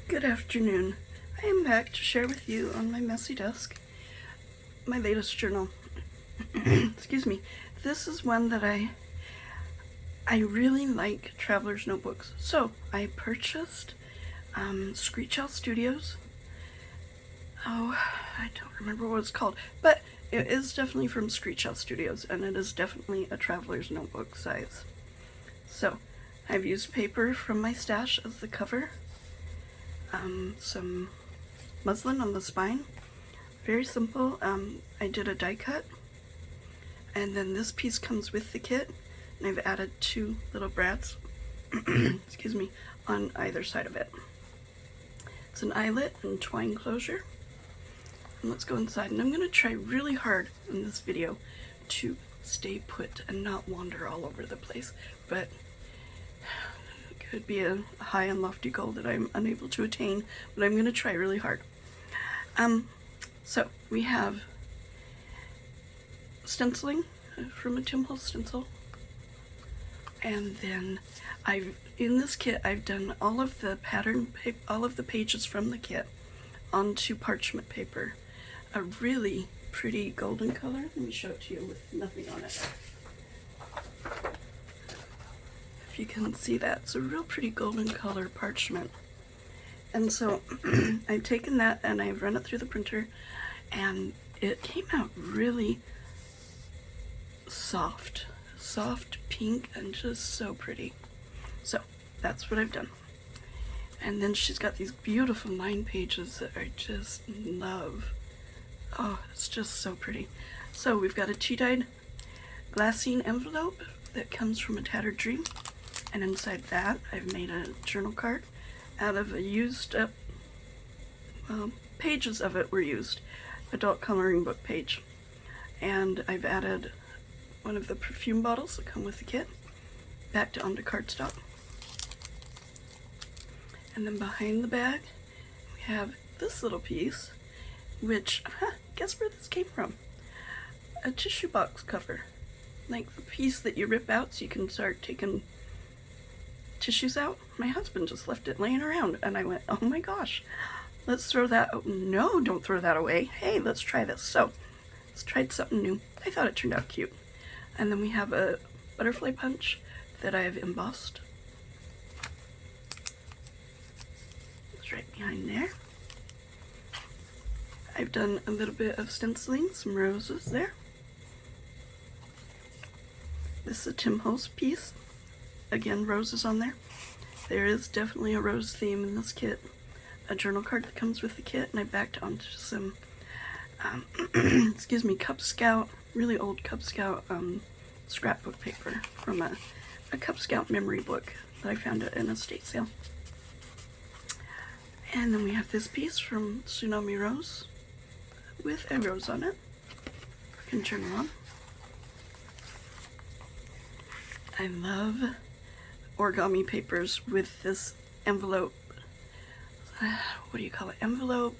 Good afternoon. I am back to share with you on my messy desk my latest journal. Excuse me. This is one that I really like traveler's notebooks. So I purchased Screech Owl Studios. Oh, I don't remember what it's called, but it is definitely from Screech Owl Studios, and it is definitely a traveler's notebook size. So I've used paper from my stash as the cover. Some muslin on the spine, very simple. I did a die cut, and then this piece comes with the kit, and I've added two little brads excuse me, on either side of it. It's an eyelet and twine closure. And let's go inside, and I'm going to try really hard in this video to stay put and not wander all over the place, but could be a high and lofty goal that I'm unable to attain, but I'm going to try really hard. So we have stenciling from a Tim Holtz stencil, and then in this kit I've done all of the all of the pages from the kit onto parchment paper, a really pretty golden color. Let me show it to you with nothing on it. You can see that it's a real pretty golden color parchment, and so I've taken that and I've run it through the printer, and it came out really soft pink and just so pretty. So that's what I've done. And then she's got these beautiful line pages that I just love. Oh, it's just so pretty. So we've got a tea-dyed glassine envelope that comes from A Tattered Dream. And inside that, I've made a journal card out of a used up, pages of it were used, adult coloring book page. And I've added one of the perfume bottles that come with the kit back onto cardstock. And then behind the bag, we have this little piece, which, guess where this came from? A tissue box cover. Like the piece that you rip out so you can start taking tissues out. My husband just left it laying around, and I went, oh my gosh, let's throw that. Oh, no, don't throw that away. Hey, let's try this. So let's try something new. I thought it turned out cute. And then we have a butterfly punch that I have embossed. It's right behind there. I've done a little bit of stenciling, some roses there. This is a Tim Holtz piece. Again, roses on there. There is definitely a rose theme in this kit. A journal card that comes with the kit, and I backed onto some, excuse me, Cub Scout, really old Cub Scout scrapbook paper from a Cub Scout memory book that I found at an estate sale. And then we have this piece from Tsunami Rose with a rose on it. I can turn it on. I love origami papers with this envelope. What do you call it? Envelope,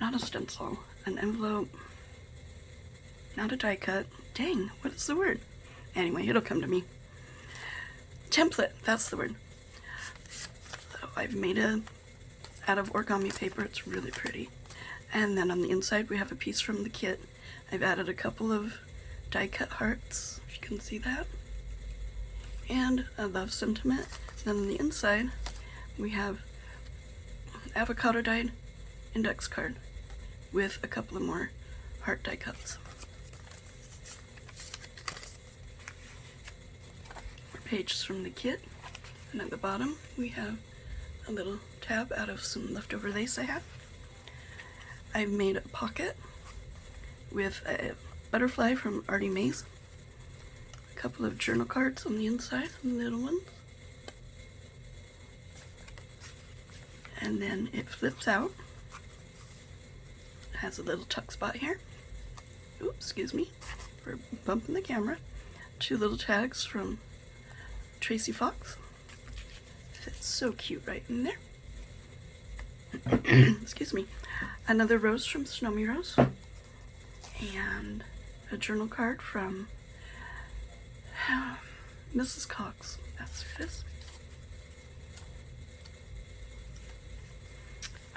not a stencil, an envelope, not a die cut. Dang, what is the word? Anyway, it'll come to me. Template, that's the word. So I've made it out of origami paper. It's really pretty. And then on the inside we have a piece from the kit. I've added a couple of die cut hearts, if you can see that, and a love sentiment. Then on the inside we have avocado dyed index card with a couple of more heart die cuts. More pages from the kit, and at the bottom we have a little tab out of some leftover lace I had. I've made a pocket with a butterfly from Artie Mays. A couple of journal cards on the inside, little ones. And then it flips out. It has a little tuck spot here. Oops, excuse me for bumping the camera. Two little tags from Tracy Fox. Fits so cute right in there. Excuse me. Another rose from Tsunami Rose. And a journal card from Mrs. Cox. That's who it is.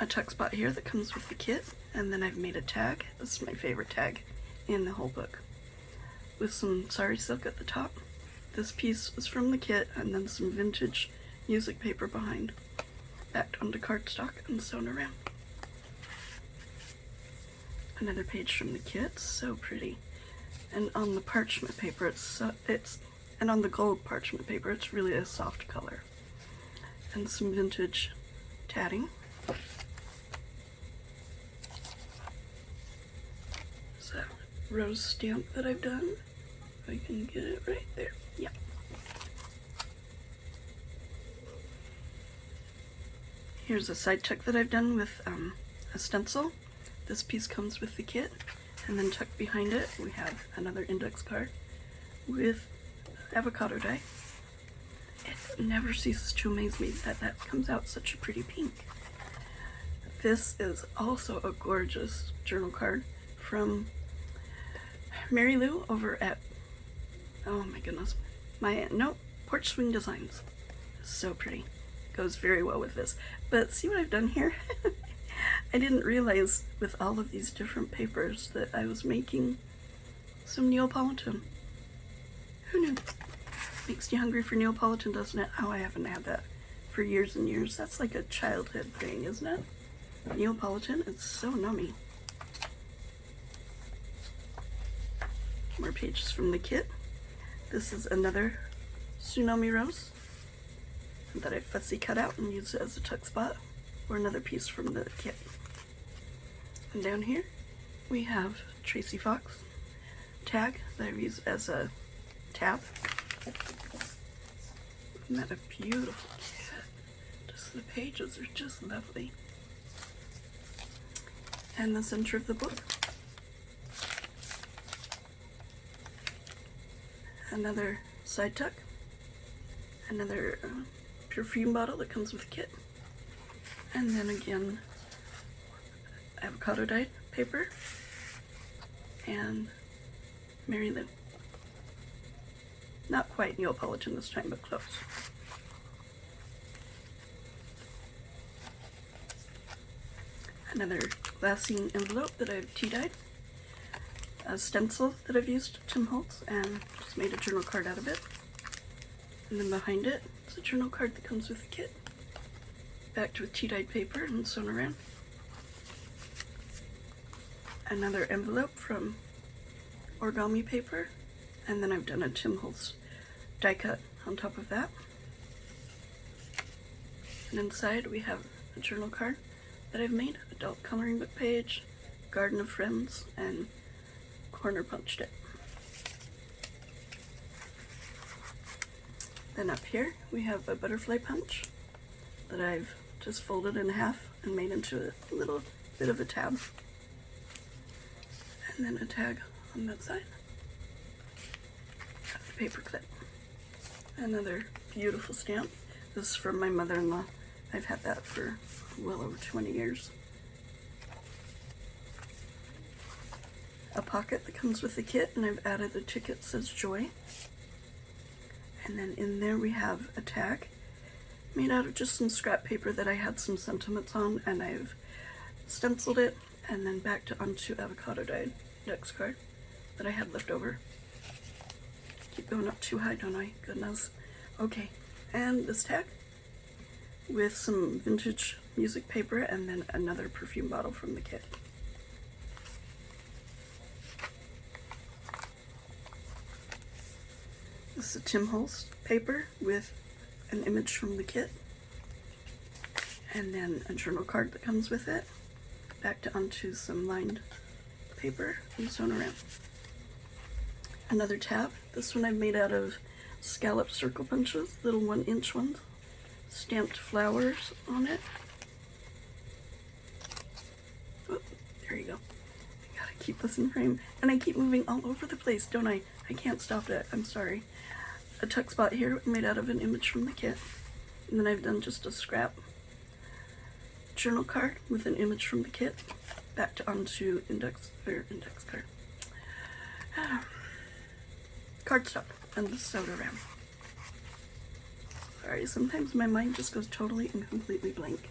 a tuck spot here that comes with the kit, and then I've made a tag. This is my favorite tag in the whole book, with some sari silk at the top. This piece is from the kit, and then some vintage music paper behind, backed onto cardstock and sewn around. Another page from the kit, so pretty. And on the parchment paper, and on the gold parchment paper, it's really a soft color. And some vintage tatting. There's a rose stamp that I've done. If I can get it right there. Yeah. Here's a side tuck that I've done with a stencil. This piece comes with the kit, and then tucked behind it we have another index card with avocado dye. It never ceases to amaze me that that comes out such a pretty pink. This is also a gorgeous journal card from Mary Lou over at, oh my goodness, Porch Swing Designs. So pretty. Goes very well with this. But see what I've done here? I didn't realize with all of these different papers that I was making some Neapolitan. Who knew? Makes you hungry for Neapolitan, doesn't it? Oh, I haven't had that for years and years. That's like a childhood thing, isn't it? Neapolitan, it's so nummy. More pages from the kit. This is another tsunami rose that I fussy cut out and used it as a tuck spot, or another piece from the kit. And down here we have Tracy Fox tag that I've used as a tab. Isn't that a beautiful kit? Just the pages are just lovely. And the center of the book. Another side tuck. Another perfume bottle that comes with the kit. And then again, avocado dyed paper and Mary Lou. Not quite Neapolitan this time, but close. Another glassine envelope that I've tea dyed. A stencil that I've used, Tim Holtz, and just made a journal card out of it. And then behind it, it's a journal card that comes with the kit. Backed with tea dyed paper and sewn around. Another envelope from origami paper, and then I've done a Tim Holtz die cut on top of that. And inside we have a journal card that I've made, adult coloring book page, garden of friends, and corner punched it. Then up here we have a butterfly punch that I've just folded in half and made into a little bit of a tab. And then a tag on that side. Got the paper clip. Another beautiful stamp. This is from my mother-in-law. I've had that for well over 20 years. A pocket that comes with the kit, and I've added a ticket that says Joy. And then in there we have a tag made out of just some scrap paper that I had some sentiments on, and I've stenciled it and then backed it onto avocado dyed index card that I had left over. Keep going up too high, don't I? Goodness. Okay, and this tag with some vintage music paper and then another perfume bottle from the kit. This is a Tim Holtz paper with an image from the kit, and then a journal card that comes with it, backed onto some lined paper and sewn around. Another tab. This one I've made out of scallop circle punches, little 1-inch ones, stamped flowers on it. Oh, there you go. I gotta keep this in frame, and I keep moving all over the place, don't I? I can't stop it. I'm sorry. A tuck spot here made out of an image from the kit, and then I've done just a scrap journal card with an image from the kit backed onto index card cardstock and sewed around. Sorry, sometimes my mind just goes totally and completely blank.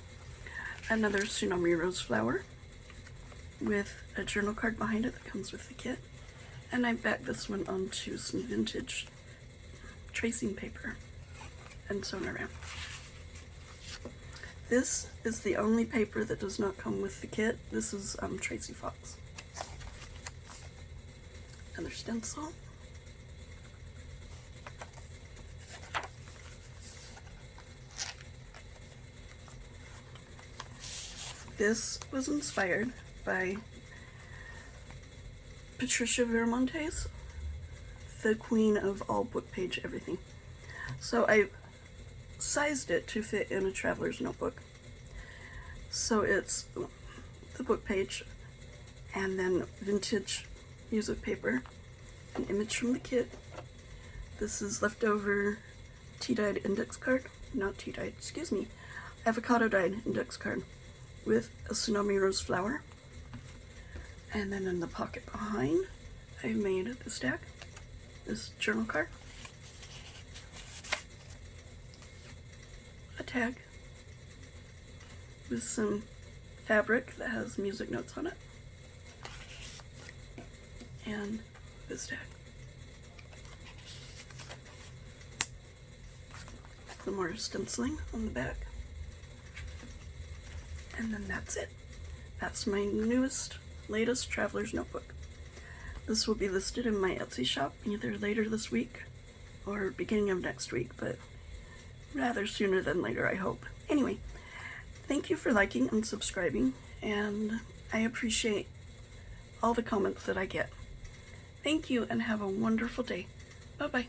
another tsunami rose flower with a journal card behind it that comes with the kit. And I backed this one onto some vintage tracing paper and sewn around. This is the only paper that does not come with the kit. This is Tracy Fox. Another stencil. This was inspired by Patricia Viramontes, the queen of all book page everything. So I sized it to fit in a traveler's notebook. So it's the book page and then vintage music paper, an image from the kit. This is leftover tea-dyed index card, not tea-dyed, excuse me, avocado-dyed index card with a tsunami rose flower. And then in the pocket behind, I made the stack, this journal card, a tag with some fabric that has music notes on it, and this tag. Some more stenciling on the back. And then that's it. That's my latest traveler's notebook. This will be listed in my Etsy shop either later this week or beginning of next week, but rather sooner than later, I hope. Anyway, thank you for liking and subscribing, and I appreciate all the comments that I get. Thank you and have a wonderful day. Bye-bye.